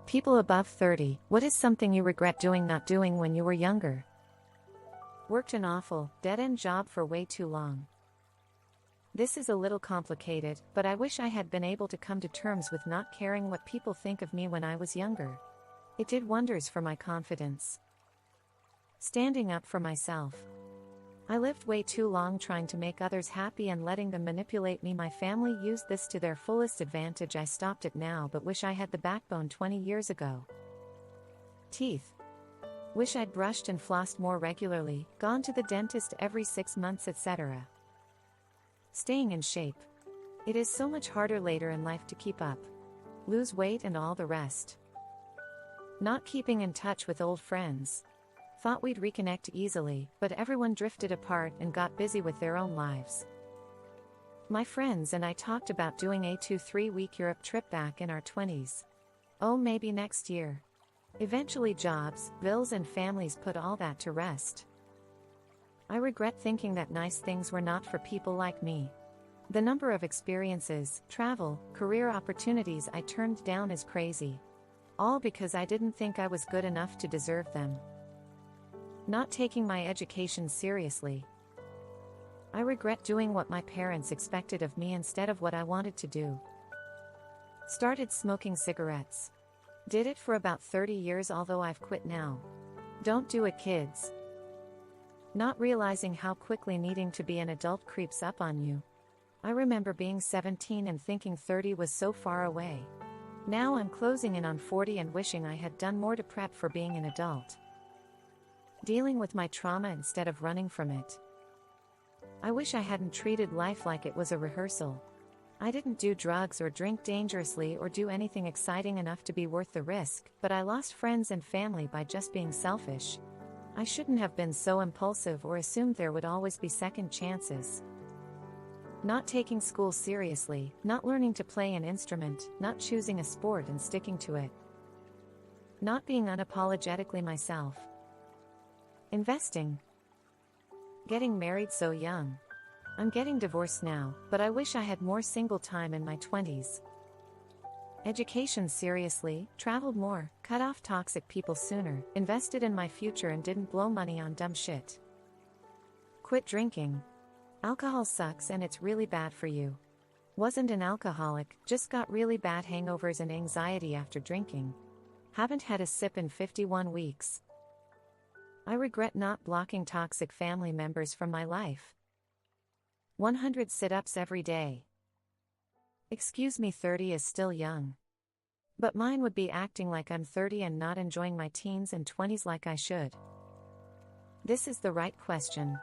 People above 30, what is something you regret not doing when you were younger? Worked an awful, dead-end job for way too long. This is a little complicated, but I wish I had been able to come to terms with not caring what people think of me when I was younger. It did wonders for my confidence. Standing up for myself. I lived way too long trying to make others happy and letting them manipulate me. My family used this to their fullest advantage. I stopped it now but wish I had the backbone 20 years ago. Teeth. Wish I'd brushed and flossed more regularly, gone to the dentist every 6 months, etc. Staying in shape. It is so much harder later in life to keep up. Lose weight and all the rest. Not keeping in touch with old friends. Thought we'd reconnect easily, but everyone drifted apart and got busy with their own lives. My friends and I talked about doing a 2-3-week Europe trip back in our 20s. Oh, maybe next year. Eventually jobs, bills and families put all that to rest. I regret thinking that nice things were not for people like me. The number of experiences, travel, career opportunities I turned down is crazy. All because I didn't think I was good enough to deserve them. Not taking my education seriously. I regret doing what my parents expected of me instead of what I wanted to do. Started smoking cigarettes. Did it for about 30 years, although I've quit now. Don't do it, kids. Not realizing how quickly needing to be an adult creeps up on you. I remember being 17 and thinking 30 was so far away. Now I'm closing in on 40 and wishing I had done more to prep for being an adult. Dealing with my trauma instead of running from it. I wish I hadn't treated life like it was a rehearsal. I didn't do drugs or drink dangerously or do anything exciting enough to be worth the risk, but I lost friends and family by just being selfish. I shouldn't have been so impulsive or assumed there would always be second chances. Not taking school seriously, not learning to play an instrument, not choosing a sport and sticking to it. Not being unapologetically myself. Investing. Getting married so young. I'm getting divorced now, but I wish I had more single time in my 20s. Education seriously, traveled more, cut off toxic people sooner, invested in my future and didn't blow money on dumb shit. Quit drinking. Alcohol sucks and it's really bad for you. Wasn't an alcoholic, just got really bad hangovers and anxiety after drinking. Haven't had a sip in 51 weeks. I regret not blocking toxic family members from my life. 100 sit-ups every day. Excuse me, 30 is still young. But mine would be acting like I'm 30 and not enjoying my teens and 20s like I should. This is the right question.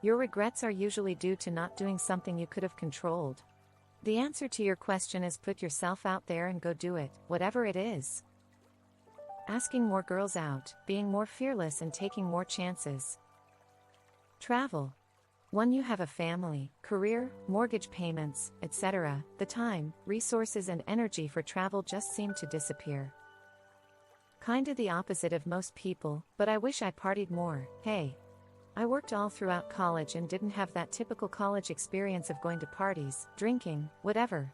Your regrets are usually due to not doing something you could have controlled. The answer to your question is put yourself out there and go do it, whatever it is. Asking more girls out, being more fearless and taking more chances. Travel. When you have a family, career, mortgage payments, etc., the time, resources and energy for travel just seem to disappear. Kinda the opposite of most people, but I wish I partied more. Hey. I worked all throughout college and didn't have that typical college experience of going to parties, drinking, whatever.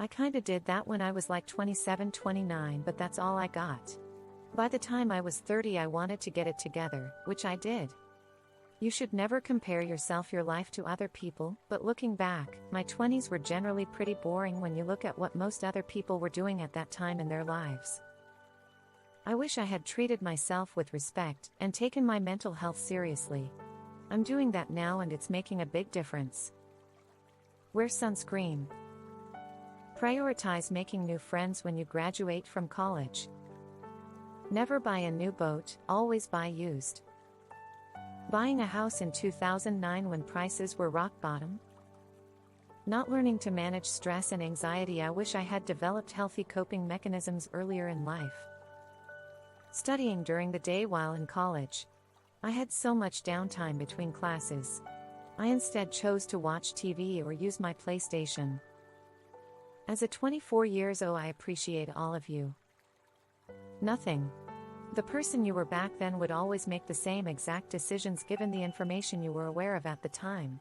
I kinda did that when I was like 27, 29, but that's all I got. By the time I was 30 I wanted to get it together, which I did. You should never compare your life to other people, but looking back, my 20s were generally pretty boring when you look at what most other people were doing at that time in their lives. I wish I had treated myself with respect and taken my mental health seriously. I'm doing that now and it's making a big difference. Wear sunscreen. Prioritize making new friends when you graduate from college. Never buy a new boat, always buy used. Buying a house in 2009 when prices were rock bottom. Not learning to manage stress and anxiety. I wish I had developed healthy coping mechanisms earlier in life. Studying during the day while in college. I had so much downtime between classes. I instead chose to watch TV or use my PlayStation. As a 24 years old, I appreciate all of you. Nothing. The person you were back then would always make the same exact decisions given the information you were aware of at the time.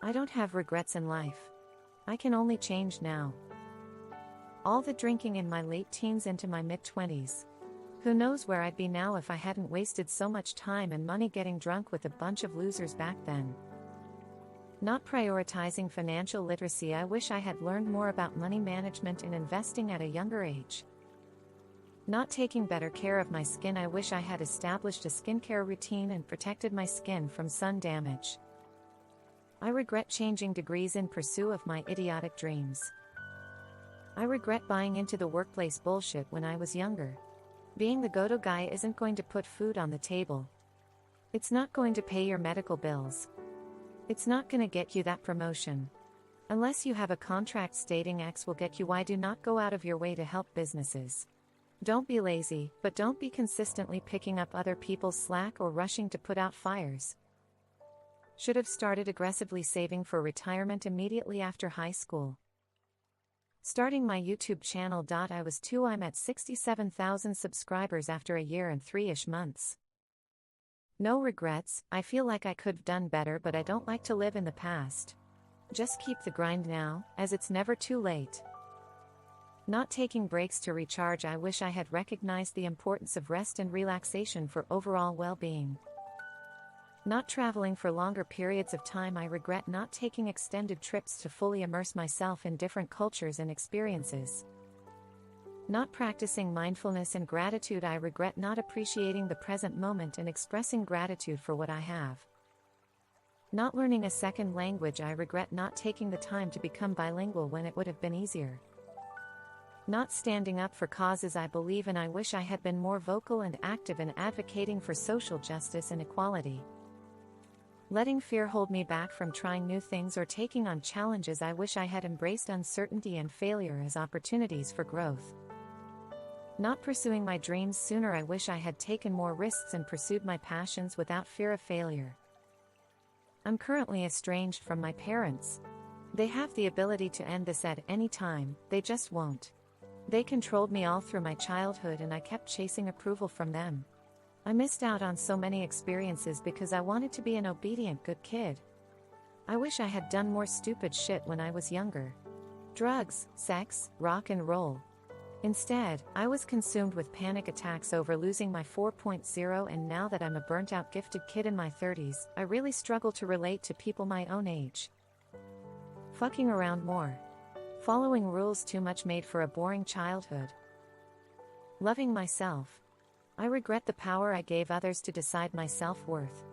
I don't have regrets in life. I can only change now. All the drinking in my late teens into my mid-20s. Who knows where I'd be now if I hadn't wasted so much time and money getting drunk with a bunch of losers back then. Not prioritizing financial literacy. I wish I had learned more about money management and investing at a younger age. Not taking better care of my skin. I wish I had established a skincare routine and protected my skin from sun damage. I regret changing degrees in pursuit of my idiotic dreams. I regret buying into the workplace bullshit when I was younger. Being the go-to guy isn't going to put food on the table. It's not going to pay your medical bills. It's not going to get you that promotion. Unless you have a contract stating X will get you Y. Do not go out of your way to help businesses. Don't be lazy, but don't be consistently picking up other people's slack or rushing to put out fires. Should have started aggressively saving for retirement immediately after high school. Starting my YouTube channel. I was 2. I'm at 67,000 subscribers after a year and 3-ish months. No regrets. I feel like I could've done better, but I don't like to live in the past. Just keep the grind now, as it's never too late. Not taking breaks to recharge. I wish I had recognized the importance of rest and relaxation for overall well-being. Not traveling for longer periods of time. I regret not taking extended trips to fully immerse myself in different cultures and experiences. Not practicing mindfulness and gratitude. I regret not appreciating the present moment and expressing gratitude for what I have. Not learning a second language. I regret not taking the time to become bilingual when it would have been easier. Not standing up for causes I believe in. I wish I had been more vocal and active in advocating for social justice and equality. Letting fear hold me back from trying new things or taking on challenges. I wish I had embraced uncertainty and failure as opportunities for growth. Not pursuing my dreams sooner. I wish I had taken more risks and pursued my passions without fear of failure. I'm currently estranged from my parents. They have the ability to end this at any time, they just won't. They controlled me all through my childhood and I kept chasing approval from them. I missed out on so many experiences because I wanted to be an obedient good kid. I wish I had done more stupid shit when I was younger. Drugs, sex, rock and roll. Instead, I was consumed with panic attacks over losing my 4.0, and now that I'm a burnt-out gifted kid in my 30s, I really struggle to relate to people my own age. Fucking around more. Following rules too much made for a boring childhood. Loving myself. I regret the power I gave others to decide my self-worth.